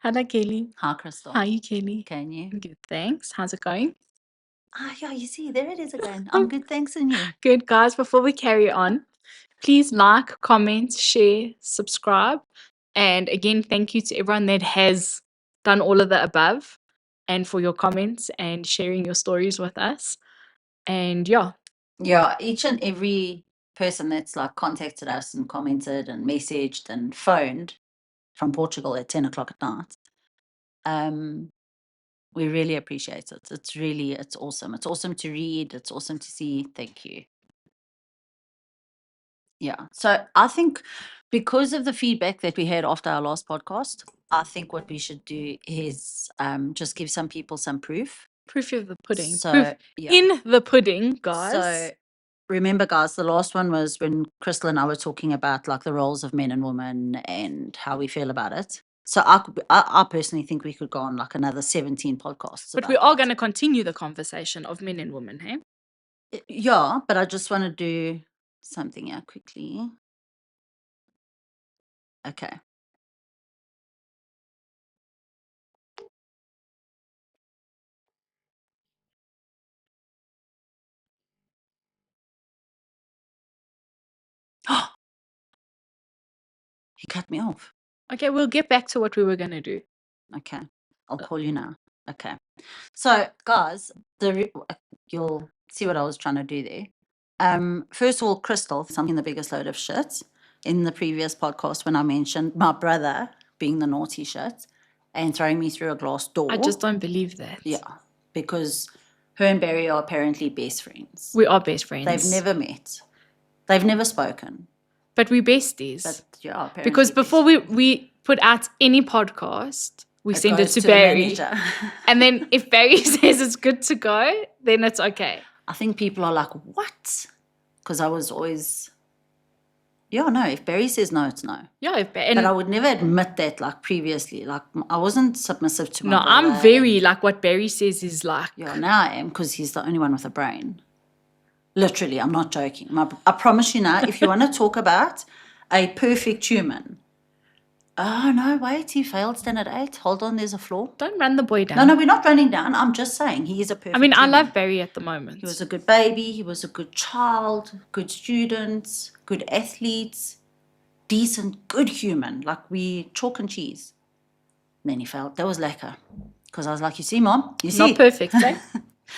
Hello, Kelly. Hi, Kristal. How are you, Kelly? Can you? Good, thanks. How's it going? Yeah, you see, there it is again. I'm good, thanks, and you? Good, guys. Before we carry on, please like, comment, share, subscribe. And again, thank you to everyone that has done all of the above and for your comments and sharing your stories with us. And yeah, Yeah, each and every person that's like contacted us and commented and messaged and phoned from Portugal at 10 o'clock at night. We really appreciate it. It's awesome. It's awesome to read. It's awesome to see. Thank you. Yeah. So I think because of the feedback that we had after our last podcast, I think what we should do is just give some people some proof. proof of the pudding. So, Proof yeah. in the pudding, guys. So remember, guys, the last one was when Kristal and I were talking about like the roles of men and women and how we feel about it. So I personally think we could go on like another 17 podcasts. But we are going to continue the conversation of men and women, hey? Yeah, but I just want to do something here quickly. Okay. He cut me off. Okay, we'll get back to what we were going to do. Okay. I'll call you now. Okay. So, guys, you'll see what I was trying to do there. First of all, Kristal, something the biggest load of shit in the previous podcast when I mentioned my brother being the naughty shit and throwing me through a glass door. I just don't believe that. Yeah, because her and Barry are apparently best friends. We are best friends. They've never met. They've never spoken. But we're besties. But yeah, apparently because before we put out any podcast, we send it to Barry. And then if Barry says it's good to go, then it's okay. I think people are like, what? Because I was always, if Barry says no, it's no. Yeah, but I would never admit that like previously. Like I wasn't submissive to my brother. I'm very like what Barry says is like. Yeah, now I am because he's the only one with a brain. Literally, I'm not joking. I promise you now, if you want to talk about a perfect human. Oh, no, wait, he failed standard 8. Hold on, there's a flaw. Don't run the boy down. No, we're not running down. I'm just saying he is a perfect human. I love Barry at the moment. He was a good baby. He was a good child, good student, good athlete, decent, good human. Like we chalk and cheese. And then he failed. That was lekker. Because I was like, you see, Mom? You see? Not perfect, eh?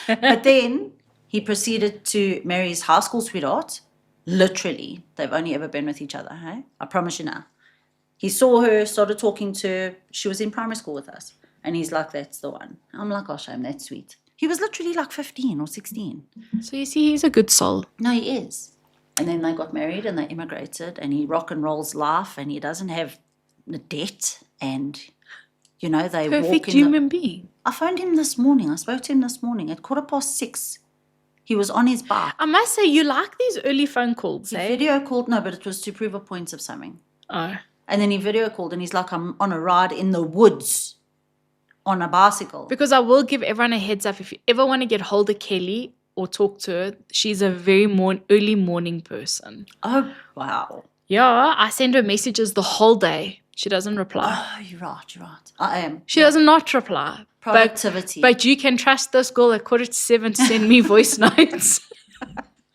But then he proceeded to marry his high school sweetheart. Literally, they've only ever been with each other, hey? I promise you now. He saw her, started talking to her. She was in primary school with us. And he's like, that's the one. I'm like, oh, shame, that's sweet. He was literally like 15 or 16. So you see, he's a good soul. No, he is. And then they got married and they immigrated and he rock and rolls life and he doesn't have the debt and, they Perfect walk in human being. I phoned him this morning. I spoke to him this morning at 6:15. He was on his bike. I must say, you like these early phone calls, He eh? video called, no, but it was to prove a point of something. Oh. And then he video called and he's like, I'm on a ride in the woods on a bicycle. Because I will give everyone a heads up. If you ever want to get hold of Kelly or talk to her, she's a very early morning person. Oh, wow. Yeah, I send her messages the whole day. She doesn't reply. Oh, you're right. I am. She does not reply. Productivity. But you can trust this girl at 7:15 to send me voice notes.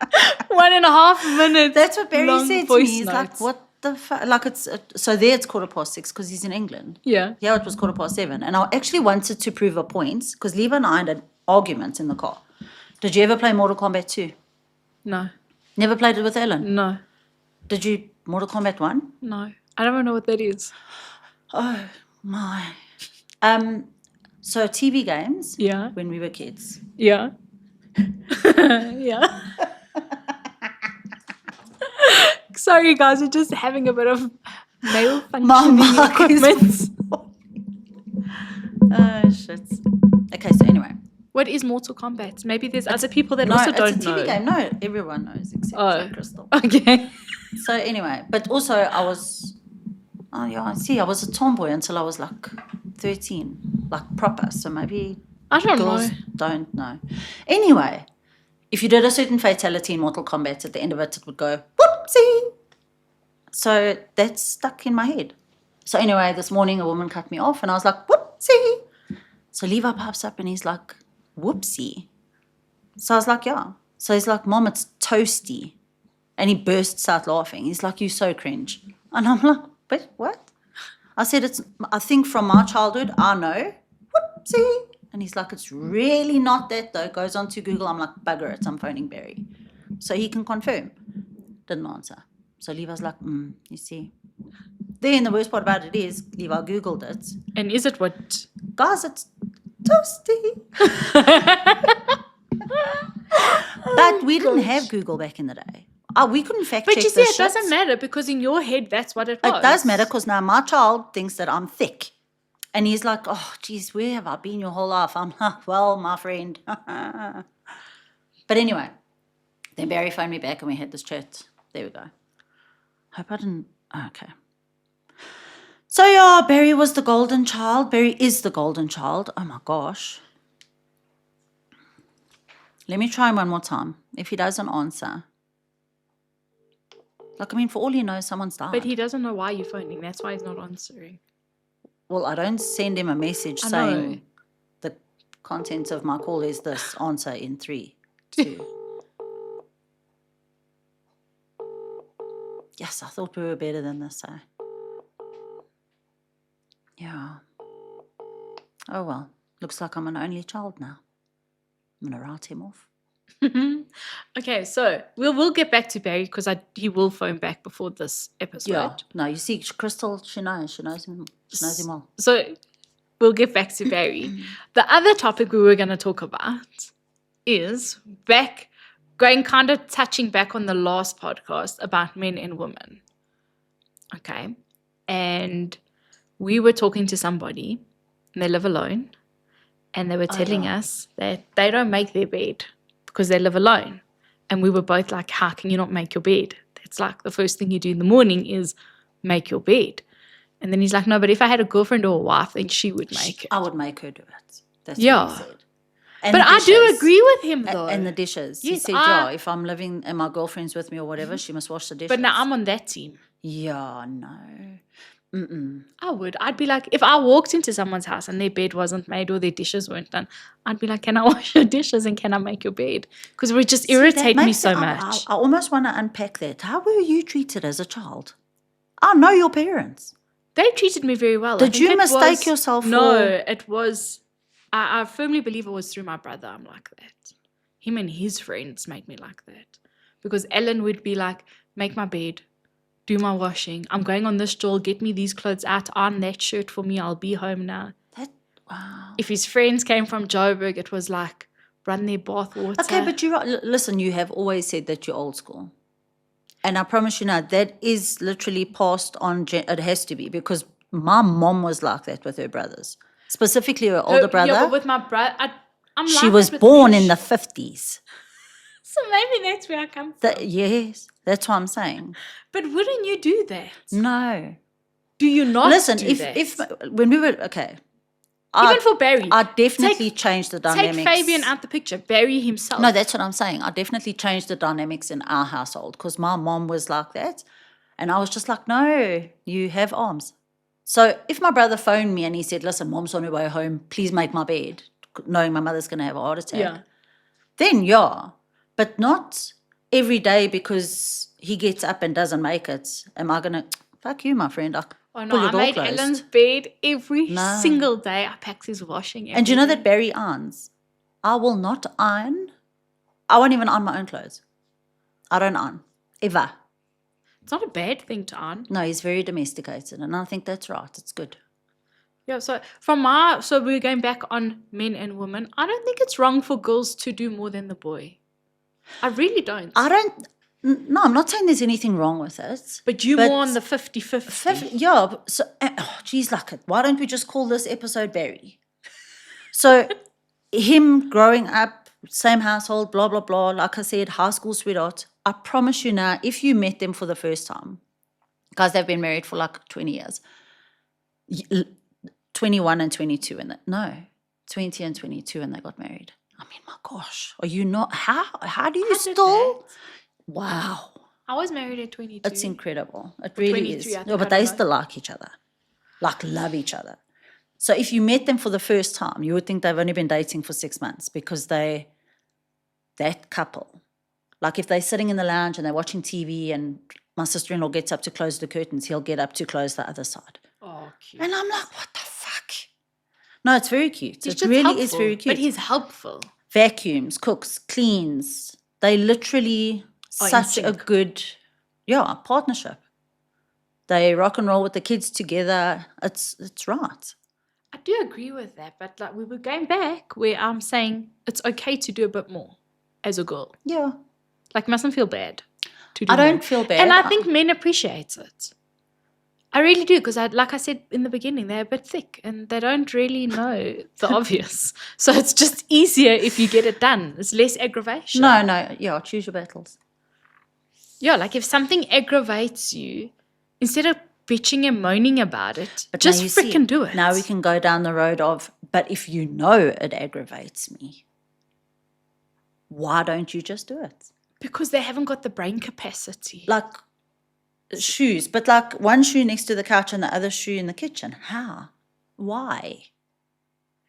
1.5 minutes. That's what Barry said to me. He's notes. like, what the fuck? Like so there it's 6:15 because he's in England. Yeah. Yeah, it was 7:15. And I actually wanted to prove a point because Leva and I had an argument in the car. Did you ever play Mortal Kombat 2? No. Never played it with Ellen? No. Did you Mortal Kombat 1? No. I don't even know what that is. Oh, my. So TV games. Yeah. When we were kids. Yeah. Yeah. Sorry, guys. We're just having a bit of male functioning equipment. Oh, shit. Okay, so anyway. What is Mortal Kombat? Maybe there's other people that also don't know. No, it's a TV game. No, everyone knows except Kristal. Okay. So anyway, but also I was, I was a tomboy until I was like 13, like proper. So maybe I don't girls know. Don't know. Anyway, if you did a certain fatality in Mortal Kombat, at the end of it, it would go, whoopsie. So that's stuck in my head. So anyway, this morning a woman cut me off and I was like, whoopsie. So Levi pops up and he's like, whoopsie. So I was like, yeah. So he's like, Mom, it's toasty. And he bursts out laughing. He's like, you so cringe. And I'm like, but what? I said, I think from my childhood, I know. Whoopsie. And he's like, it's really not that though. Goes on to Google. I'm like, bugger it. I'm phoning Barry. So he can confirm. Didn't answer. So Levi's like, you see. Then the worst part about it is, Levi Googled it. And is it what? Guys, it's toasty. But we didn't have Google back in the day. We couldn't fact check But you see, this it shit. doesn't matter because in your head, that's what it was. It does matter because now my child thinks that I'm thick. And he's like, oh, geez, where have I been your whole life? I'm like, well, my friend. But anyway, then Barry phoned me back and we had this chat. There we go. Hope I didn't. Okay. So, yeah, Barry was the golden child. Barry is the golden child. Oh, my gosh. Let me try him one more time. If he doesn't answer. Like, I mean, for all you know, someone's died. But he doesn't know why you're phoning. That's why he's not answering. Well, I don't send him a message saying the content of my call is this. Answer in 3, 2. Yes, I thought we were better than this. Yeah. Oh, well. Looks like I'm an only child now. I'm going to write him off. Okay, so we'll get back to Barry because he will phone back before this episode. Yeah. No, you see, Kristal, she knows him well. So we'll get back to Barry. The other topic we were going to talk about is touching back on the last podcast about men and women. Okay. And we were talking to somebody and they live alone and they were telling us that they don't make their bed because they live alone. And we were both like, how can you not make your bed? It's like the first thing you do in the morning is make your bed. And then he's like, no, but if I had a girlfriend or a wife, then she would make it. I would make her do it. That's what he said. And but I do agree with him, though. And the dishes. Yes, he said, if I'm living and my girlfriend's with me or whatever, she must wash the dishes. But now I'm on that team. Yeah, no. I would. I'd be like, if I walked into someone's house and their bed wasn't made or their dishes weren't done, I'd be like, can I wash your dishes and can I make your bed? Because it would just irritate me so much. I almost want to unpack that. How were you treated as a child? I know your parents. They treated me very well. Did you mistake yourself for... No, it was... I firmly believe it was through my brother I'm like that. Him and his friends made me like that. Because Ellen would be like, make my bed, do my washing. I'm going on this stroll, get me these clothes out, iron that shirt for me, I'll be home now. Wow. If his friends came from Joburg, it was like, run their bath water. Okay, but listen, you have always said that you're old school. And I promise you now, that is literally passed on. It has to be because my mom was like that with her brothers. Specifically her older brother. Yeah, but with my brother, she was born in the 50s. So maybe that's where I come from. Yes, that's what I'm saying. But wouldn't you do that? No. Do you not Listen, do that? if when we were, okay. Even for Barry. I definitely changed the dynamics. Take Fabian out the picture. Barry himself. No, that's what I'm saying. I definitely changed the dynamics in our household because my mom was like that. And I was just like, no, you have arms. So if my brother phoned me and he said, listen, mom's on her way home, please make my bed, knowing my mother's going to have a heart attack. Then, but not every day because he gets up and doesn't make it. Am I going to, fuck you, my friend. I made Ellen's bed every single day. I packed his washing and you know that Barry irons? I will not iron. I won't even iron my own clothes. I don't iron. Ever. It's not a bad thing to iron. No, he's very domesticated, and I think that's right. It's good. Yeah, so we're going back on men and women. I don't think it's wrong for girls to do more than the boy. I really don't. No, I'm not saying there's anything wrong with it. But more on the 50-50. Yeah. So, geez, why don't we just call this episode Barry? So, him growing up, same household, blah, blah, blah. Like I said, high school sweetheart. I promise you now, if you met them for the first time, guys, they've been married for like 20 years. 21 and 22. 20 and 22 and they got married. I mean, my gosh. Are you not? How do you still... Wow. I was married at 22. It's incredible. It really is. I No, but they still like each other. like love each other. So if you met them for the first time, you would think they've only been dating for 6 months because that couple, like if they're sitting in the lounge and they're watching TV and my sister-in-law gets up to close the curtains, he'll get up to close the other side. Oh, cute. And I'm like, what the fuck? No, it's very cute. He's It just really helpful, is very cute. But he's helpful. Vacuums, cooks, cleans. They literally Are in such a sync. good, partnership. They rock and roll with the kids together. It's right. I do agree with that, but like we were going back where I'm saying it's okay to do a bit more as a girl. Yeah. Like, mustn't feel bad to do I don't more. feel bad. And I think men appreciate it. I really do, because like I said in the beginning, they're a bit thick and they don't really know the obvious. So it's just easier if you get it done. It's less aggravation. No, choose your battles. Yeah, like if something aggravates you, instead of bitching and moaning about it, But just now you see, freaking do it. Now we can go down the road of, but if you know it aggravates me, why don't you just do it? Because they haven't got the brain capacity. Like shoes, but like one shoe next to the couch and the other shoe in the kitchen. How? Why?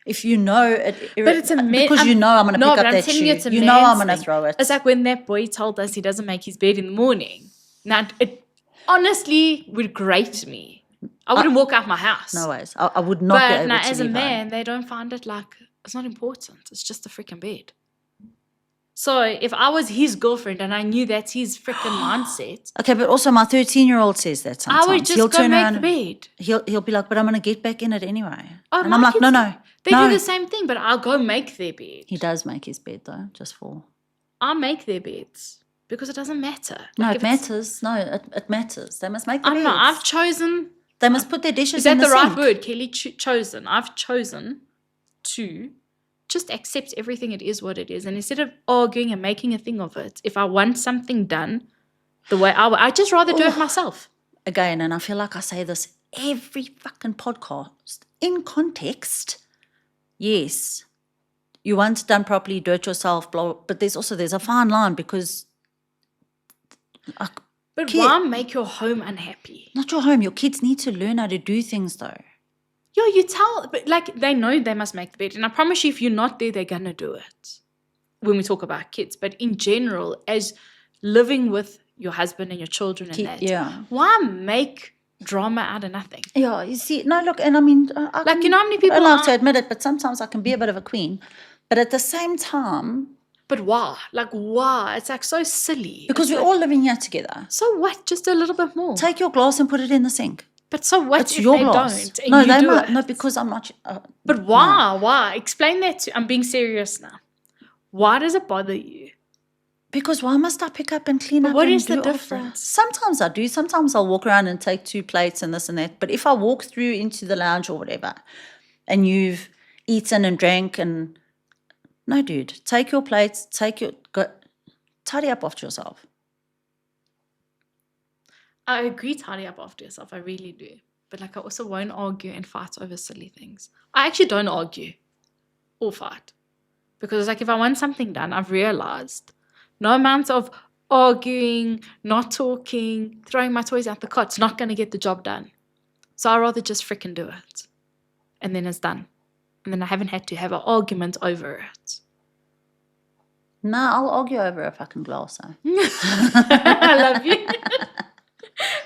If you know it, but it's a man, because you know I'm going to pick up that shoe. You know I'm going to throw it. It's like when that boy told us he doesn't make his bed in the morning. Now, it honestly would grate me. I wouldn't walk out my house. No ways. I would not be able to. But now, as a leave man, home. they don't find it like it's not important. It's just a freaking bed. So if I was his girlfriend and I knew that's his freaking mindset. Okay, but also my 13-year-old says that sometimes. I would just go make the bed. He'll be like, but I'm going to get back in it anyway. Oh, and I'm like, no. They do the same thing, but I'll go make their bed. He does make his bed though, just for. I'll make their beds because it doesn't matter. No, it matters. No, it matters. They must make the beds. I've chosen. They must put their dishes in the sink. Is that the right word, Kelly? Chosen. I've chosen to just accept everything it is what it is. And instead of arguing and making a thing of it, if I want something done the way I just rather do it myself. Again, and I feel like I say this every fucking podcast. In context, yes, you want it done properly, do it yourself, blah, but there's a fine line because... But why make your home unhappy? Not your home. Your kids need to learn how to do things though. Yeah, you tell, but like they know they must make the bed. And I promise you, if you're not there, they're going to do it when we talk about kids. But in general, as living with your husband and your children and that, why make drama out of nothing? Yeah, you see, no, look, and I mean, you know how many people I don't like to admit it, but sometimes I can be a bit of a queen. But at the same time... But why? Like, why? It's like so silly. Because we're all living here together. So what? Just a little bit more. Take your glass and put it in the sink. But so what it's if your they glass. don't? And no, you they do might. it? No, because I'm not. But why? No. Why? Explain that to. I'm being serious now. Why does it bother you? Because why must I pick up and clean up? What is the difference? Sometimes I do. Sometimes I'll walk around and take 2 plates and this and that. But if I walk through into the lounge or whatever, and you've eaten and drank and no, dude, take your plates. Tidy up after yourself. I agree, tidy up after yourself. I really do. But like I also won't argue and fight over silly things. I actually don't argue or fight. Because like if I want something done, I've realized no amount of arguing, not talking, throwing my toys out the cot's not going to get the job done. So I'd rather just freaking do it. And then it's done. And then I haven't had to have an argument over it. No, I'll argue over a fucking glass. I love you.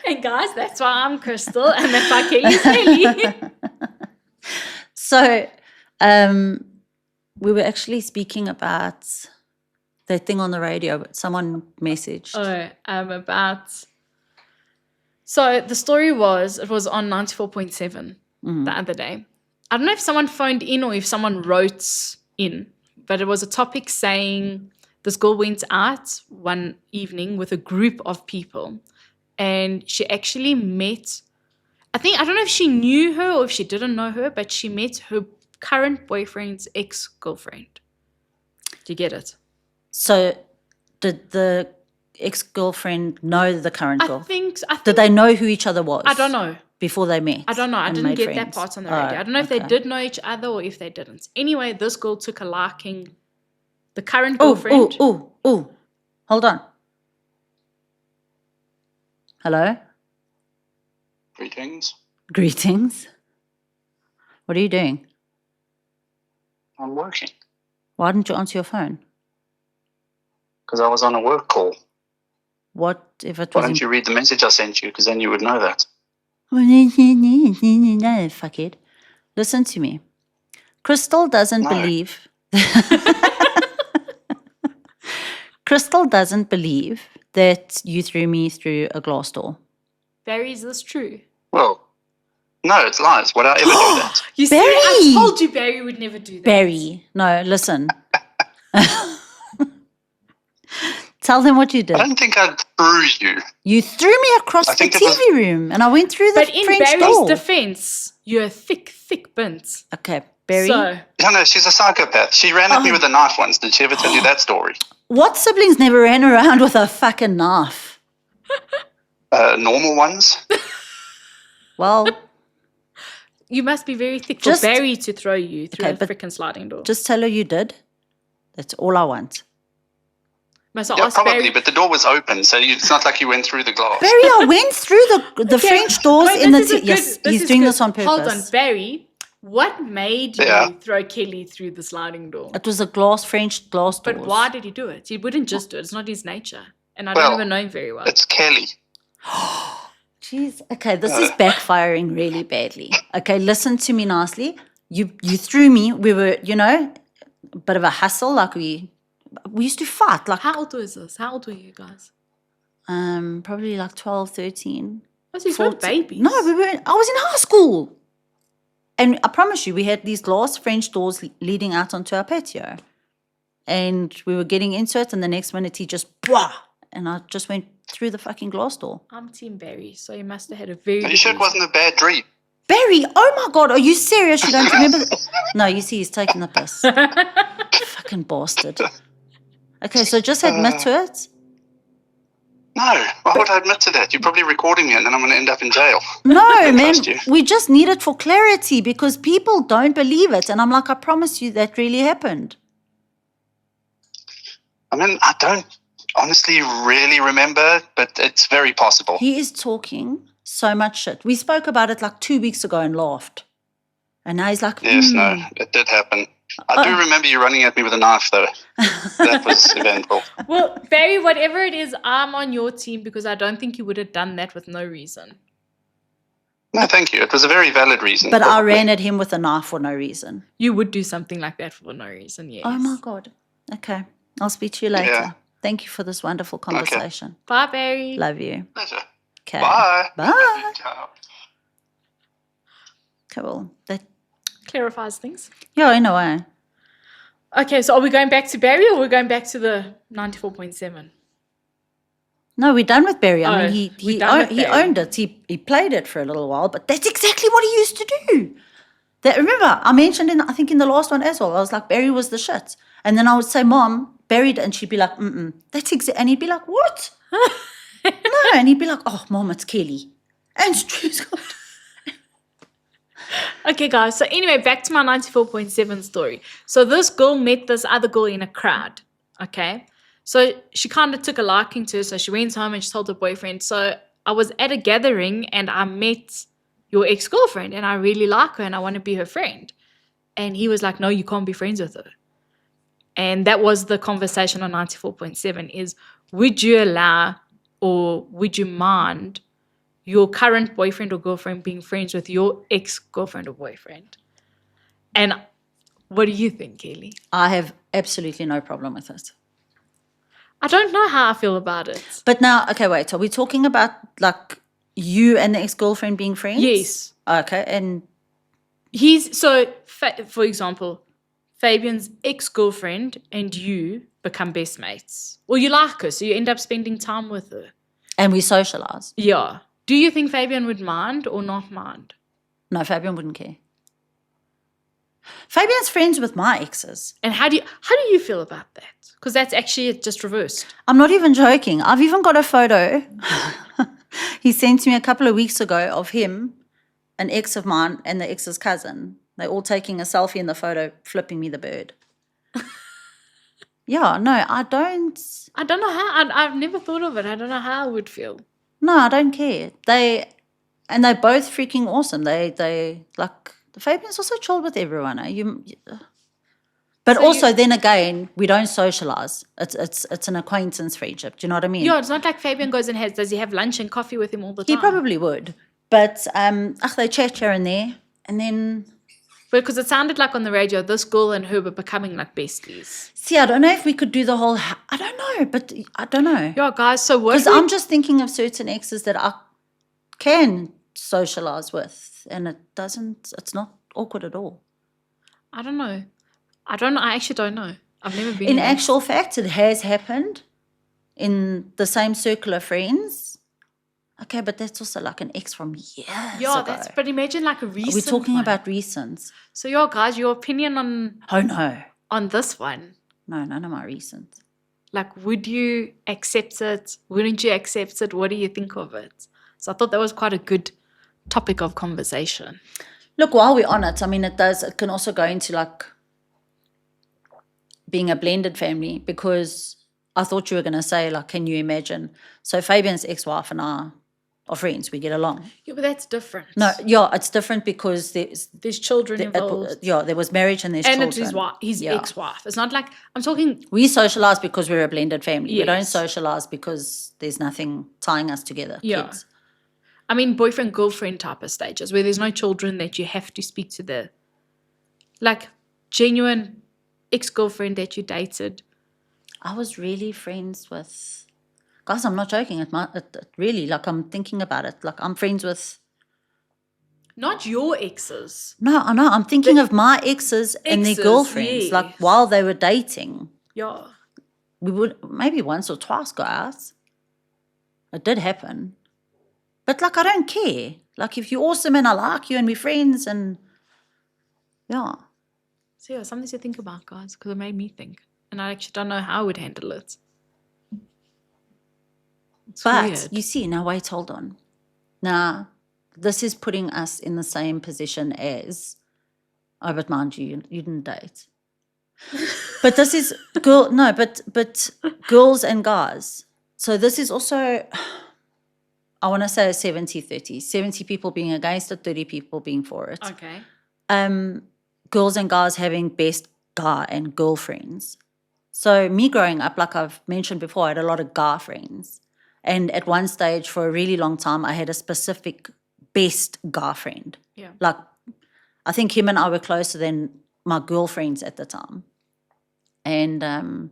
And guys, that's why I'm Kristal and that's why Kelly's Kelly. So, we were actually speaking about that thing on the radio, but someone messaged. So the story it was on 94.7 the other day. I don't know if someone phoned in or if someone wrote in, but it was a topic saying this girl went out one evening with a group of people and she actually met, I don't know if she knew her or if she didn't know her, but she met her current boyfriend's ex-girlfriend. Do you get it? So did the ex-girlfriend know the current girl? I think did they know who each other was? I don't know. Before they met? I don't know. I didn't get that part on the radio. I don't know if they did know each other or if they didn't. Anyway, this girl took a liking. The current girlfriend. Oh. Hold on. Hello? Greetings. Greetings. What are you doing? I'm working. Why didn't you answer your phone? Because I was on a work call. What if it Why was... don't you read the message I sent you? Because then you would know that. No, fuckhead. Listen to me. Kristal doesn't No. believe... Kristal doesn't believe that you threw me through a glass door. Barry, is this true? Well, no, it's lies. Would I ever do that? You see, Barry! I told you Barry would never do that. Barry, no, listen. Tell them what you I did. don't think I threw you. You threw me across I the think it TV was- room and I went through the But in French Barry's door. defense, you're a thick bint. Okay, Barry. So, No, she's a psychopath. She ran at me with a knife once. Did she ever tell you that story? What siblings never ran around with a fucking knife? Normal ones? Well, you must be very thick Just- for Barry to throw you through Okay, a but freaking sliding door. just tell her you did. That's all I want. Must I Yeah, ask probably, Barry? but the door was open, so it's not like you went through the glass. Barry, I went through the Okay, French doors but in the... this is Yes, good. he's is doing good. this on purpose. Hold on, Barry. What made you Yeah. throw Kelly through the sliding door? It was a French glass doors. But why did he do it? He wouldn't just do it. It's not his nature. And I Well, don't even know him very well. It's Kelly. Jeez, okay, this is backfiring really badly. Okay, listen to me nicely. You threw me. We were, a bit of a hustle. Like we used to fight. Like How old was this? How old were you guys? probably like 12, 13. Oh, so you were 14. babies. No, I was in high school. And I promise you, we had these glass French doors leading out onto our patio. And we were getting into it, and the next minute he just, "Bwah!" And I just went through the fucking glass door. I'm Team Barry, so you must have had a very Are you good sure it reason. wasn't a bad dream? Barry, oh my God, are you serious? You don't remember? No, you see, he's taking the piss. Fucking bastard. Okay, so just admit to it. No, why would I admit to that? You're probably recording me and then I'm going to end up in jail. No, man, trust you. we just need it for clarity because people don't believe it. And I'm like, I promise you that really happened. I mean, I don't honestly really remember, but it's very possible. He is talking so much shit. We spoke about it like 2 weeks ago and laughed. And now he's like, Yes, no, it did happen. I do remember you running at me with a knife, though. That was eventful. Well, Barry, whatever it is, I'm on your team because I don't think you would have done that with no reason. No, thank you. It was a very valid reason. But I probably. ran at him with a knife for no reason. You would do something like that for no reason, yes. Oh my God. Okay. I'll speak to you later. Yeah. Thank you for this wonderful conversation. Bye, Barry. Love you. Pleasure. Okay. Bye. Bye. Ciao. Cool. That, Clarifies things. yeah, in a way. Okay, so are we going back to Barry or are we going back to the 94.7? No, we're done with Barry. I Oh, mean, we're done with he Barry. owned it. He played it for a little while, but that's exactly what he used to do. Remember, I mentioned I think in the last one as well, I was like, Barry was the shit. And then I would say, Mom, Barry, and she'd be like, that's exactly, and he'd be like, what? No, and he'd be like, oh, Mom, it's Kelly. And she's got... Okay, guys. So anyway, back to my 94.7 story. So this girl met this other girl in a crowd. Okay. So she kind of took a liking to her. So she went home and she told her boyfriend. So I was at a gathering and I met your ex-girlfriend and I really like her and I want to be her friend. And he was like, no, you can't be friends with her. And that was the conversation on 94.7 is, would you allow or would you mind your current boyfriend or girlfriend being friends with your ex-girlfriend or boyfriend? And what do you think, Kelly? I have absolutely no problem with it. I don't know how I feel about it. But now, okay, wait. Are we talking about like you and the ex-girlfriend being friends? Yes. Okay, and For example, Fabian's ex-girlfriend and you become best mates. Or you like her, so you end up spending time with her. we socialize. Yeah. Do you think Fabian would mind or not mind? No, Fabian wouldn't care. Fabian's friends with my exes. And how do you feel about that? Because that's actually just reversed. I'm not even joking. I've even got a photo he sent me a couple of weeks ago of him, an ex of mine, and the ex's cousin. They're all taking a selfie in the photo, flipping me the bird. Yeah, no, I don't know how. I've never thought of it. I don't know how I would feel. No, I don't care. And they're both freaking awesome. They like, the Fabians also chilled with everyone. But So also, then again, we don't socialize. It's an acquaintance friendship. Do you know what I mean? Yeah, it's not like Fabian goes and does he have lunch and coffee with him all the time? He probably would. But they chat here and there. And then, Because it sounded like on the radio, this girl and her were becoming like besties. see, I don't know if we could do the whole, I don't know, but I don't know. Yeah, guys, so what? Because I'm just thinking of certain exes that I can socialize with. And it's not awkward at all. I don't know. I actually don't know. I've never been In there. actual fact, it has happened in the same circle of friends. Okay, but that's also like an ex from years ago. But imagine like a recent We're talking one. about recents. So yeah, guys, your opinion Oh, no. on this one. No, none of my recents. Like, would you accept it? Wouldn't you accept it? What do you think of it? So I thought that was quite a good topic of conversation. Look, while we're on it, I mean, it can also go into like being a blended family, because I thought you were going to say, like, can you imagine? So Fabian's ex-wife and I are friends. We get along. Yeah, but that's different. No, yeah, it's different because There's children involved. there was marriage and there's children. And it's his ex-wife. It's not like, I'm talking... We socialize because we're a blended family. Yes. We don't socialize because there's nothing tying us together. Yeah. Kids. I mean, boyfriend, girlfriend type of stages where there's no children that you have to speak to the... Like, genuine ex-girlfriend that you dated. I was really friends with... Guys, I'm not joking. It really, like, I'm thinking about it. Like, I'm friends with... Not your exes. No, I know. I'm thinking of my exes and their Exes, girlfriends. yes. Like, while they were dating. Yeah. We would maybe once or twice go out. It did happen. But, like, I don't care. Like, if you're awesome and I like you and we're friends and... Yeah. So yeah, something to think about, guys, because it made me think. And I actually don't know how I would handle it. It's But, weird. you see, now wait, hold on. Now, this is putting us in the same position as... Oh, but mind you, you didn't date. But this is... but girls and guys. So this is also... I want to say 70-30. 70 people being against it, 30 people being for it. Okay. Girls and guys having best guy and girlfriends. So me growing up, like I've mentioned before, I had a lot of guy friends. And at one stage for a really long time, I had a specific best guy friend. Yeah. Like, I think him and I were closer than my girlfriends at the time. And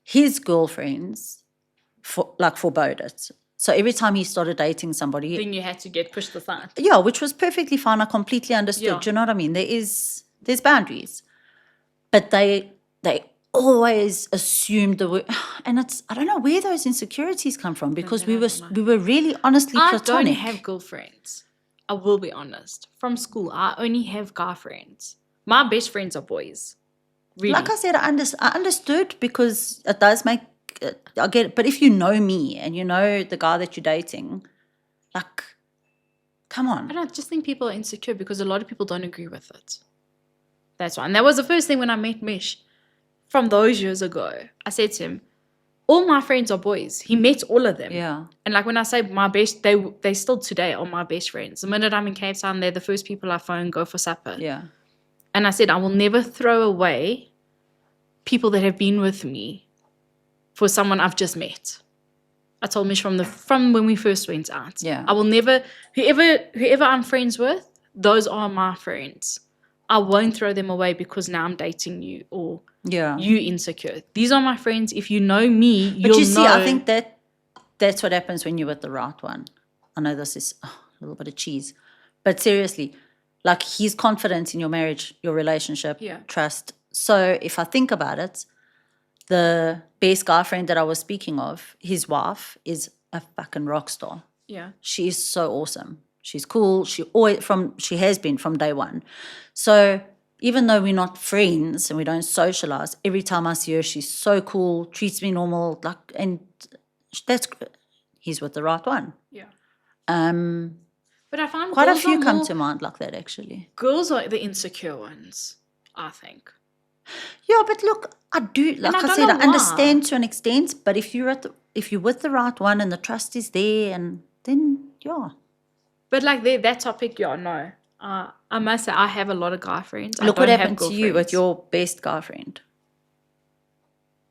his girlfriends forbode it. So every time he started dating somebody... Then you had to get pushed aside. Yeah, which was perfectly fine. I completely understood. Yeah. Do you know what I mean? There's boundaries. But they always assumed and I don't know where those insecurities come from, because we were really honestly platonic. I don't have girlfriends. I will be honest. From school, I only have guy friends. My best friends are boys. Really. Like I said, I understood, because it does make... I get it. But if you know me and you know the guy that you're dating, like, come on. I don't just think people are insecure because a lot of people don't agree with it. That's why. And that was the first thing when I met Mish from those years ago. I said to him, all my friends are boys. He met all of them. Yeah. And like when I say my best, they still today are my best friends. The minute I'm in Cape Town, they're the first people I phone, go for supper. Yeah. And I said, I will never throw away people that have been with me for someone I've just met. I told Mish from when we first went out. Yeah. I will never, whoever I'm friends with, those are my friends. I won't throw them away because now I'm dating you or you insecure. These are my friends. If you know me, you'll know. But you see, I think that's what happens when you're with the right one. I know this is a little bit of cheese. But seriously, like, he's confident in your marriage, your relationship, trust. So if I think about it, the best guy friend that I was speaking of, his wife is a fucking rock star. Yeah. She is so awesome. She's cool. She has been from day one. So even though we're not friends and we don't socialize, every time I see her, she's so cool, treats me normal, like, and he's with the right one. Yeah. But I found quite a few come to mind like that, actually. Girls are the insecure ones, I think. Yeah, but look, I do, like I said, I understand to an extent, but if you're with the right one and the trust is there, and then, yeah. But like that topic, yeah, no. I must say I have a lot of guy friends. Look I what don't happened have to you with girlfriends. your best guy friend.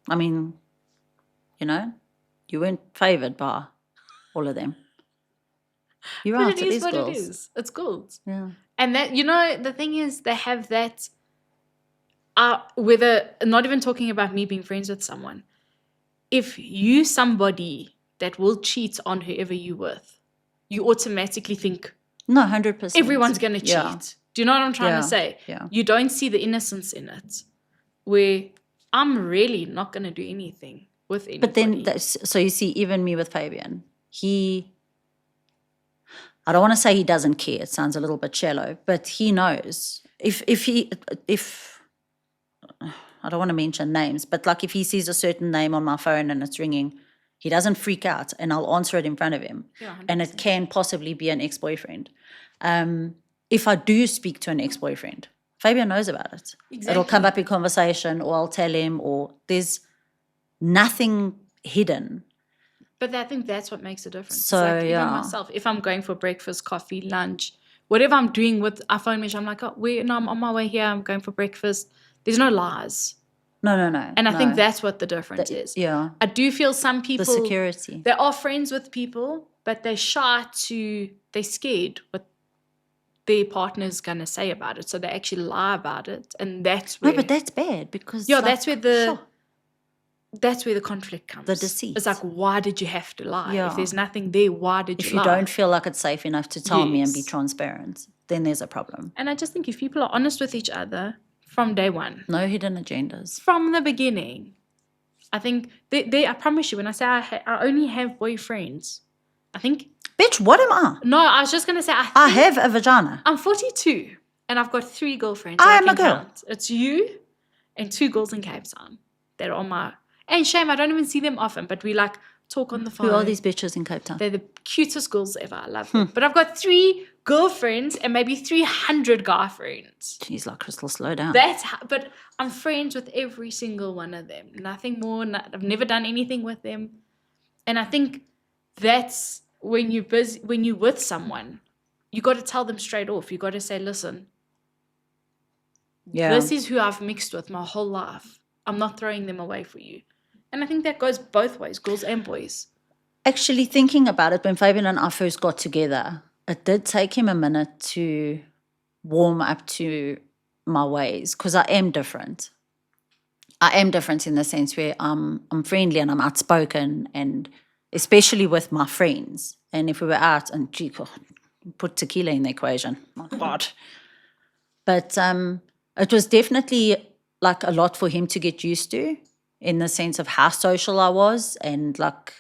I mean, you know, you weren't favoured by all of them. You're But right, it is what girls. it is. It's girls. Yeah. And that, you know, the thing is, they have that, whether, not even talking about me being friends with someone, if you somebody that will cheat on whoever you with, you automatically think No, 100%. everyone's going to cheat. Yeah. Do you know what I'm trying to say? Yeah. You don't see the innocence in it, where I'm really not going to do anything with anybody. But then, so you see, even me with Fabian, I don't want to say he doesn't care. It sounds a little bit shallow, but he knows. If I don't want to mention names, but like if he sees a certain name on my phone and it's ringing, he doesn't freak out, and I'll answer it in front of him. Yeah, and it can possibly be an ex-boyfriend. If I do speak to an ex-boyfriend, Fabian knows about it. Exactly. It'll come up in conversation, or I'll tell him, or there's nothing hidden. But I think that's what makes a difference. So, it's like yeah. even myself, if I'm going for breakfast, coffee, lunch, whatever I'm doing with a phone message, I'm like, oh, I'm on my way here. I'm going for breakfast. There's no lies. No. And I think that's what the difference is. Yeah. I do feel some people, The security. they are friends with people, but they're they're scared what their partner's going to say about it. So they actually lie about it. And that's where. No, but that's bad because. Yeah, like, that's where the conflict comes. The deceit. It's like, why did you have to lie? Yeah. If there's nothing there, why did If you you lie? don't feel like it's safe enough to tell me and be Yes. transparent, then there's a problem. And I just think if people are honest with each other from day one, No hidden agendas. from the beginning, I think I promise you, when I say I only have boyfriends, I think, Bitch, what am I? no, I was just going to say, I have a vagina. I'm 42 and I've got 3 girlfriends. I that am a can girl. count. It's you and 2 girls in Cape Town that are on my, and shame, I don't even see them often, but we like talk on the phone. Who are these bitches in Cape Town? They're the cutest girls ever. I love them. But I've got 3 girlfriends and maybe 300 guy friends. She's like, Kristal, slow down. But I'm friends with every single one of them. Nothing more. I've never done anything with them. And I think that's when you're with someone, you got to tell them straight off. You got to say, listen, this is who I've mixed with my whole life. I'm not throwing them away for you. And I think that goes both ways, girls and boys. Actually, thinking about it, when Fabian and I first got together, it did take him a minute to warm up to my ways because I am different. I am different in the sense where I'm friendly and I'm outspoken, and especially with my friends. And if we were out and put Tequila in the equation, my God. But it was definitely like a lot for him to get used to, in the sense of how social I was. And like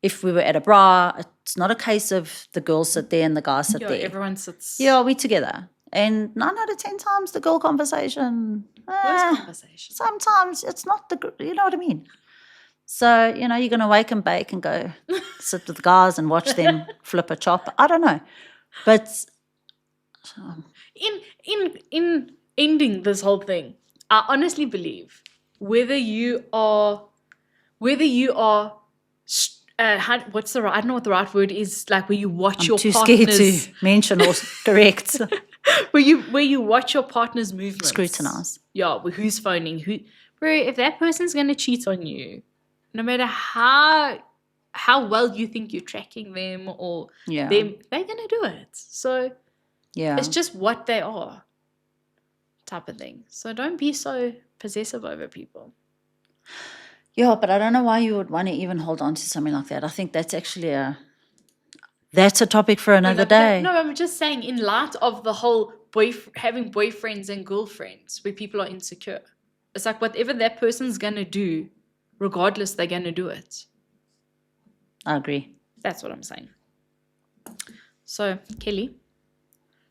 if we were at a bar, it's not a case of the girls sit there and the guys sit there. Everyone sits. Yeah, we together. And 9 out of 10 times the girl conversation. Conversation. Sometimes it's not you know what I mean? So, you're going to wake and bake and go sit with the guys and watch them flip a chop. I don't know. But in ending this whole thing, I honestly believe whether you are what's the right, I don't know what the right word is, like where you watch your too partner's, scared to mention or correct. where you watch your partner's movements, Scrutinize. Yeah, who's phoning who. Bro, if that person's gonna cheat on you, no matter how well you think you're tracking them or them, they're gonna do it. So it's just what they are, type of thing. So don't be so possessive over people. Yeah, but I don't know why you would want to even hold on to something like that. I think that's actually that's a topic for another day. No, I'm just saying, in light of the whole having boyfriends and girlfriends where people are insecure, it's like whatever that person's gonna do, regardless, they're gonna do it. I agree. That's what I'm saying. So, Kelly,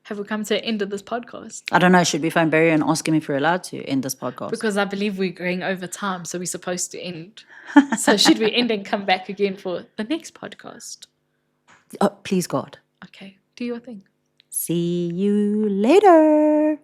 have we come to the end of this podcast? I don't know. Should we phone Barry and ask him if we're allowed to end this podcast? Because I believe we're going over time, so we're supposed to end. So should we end and come back again for the next podcast? Oh, please, God. Okay, do your thing. See you later.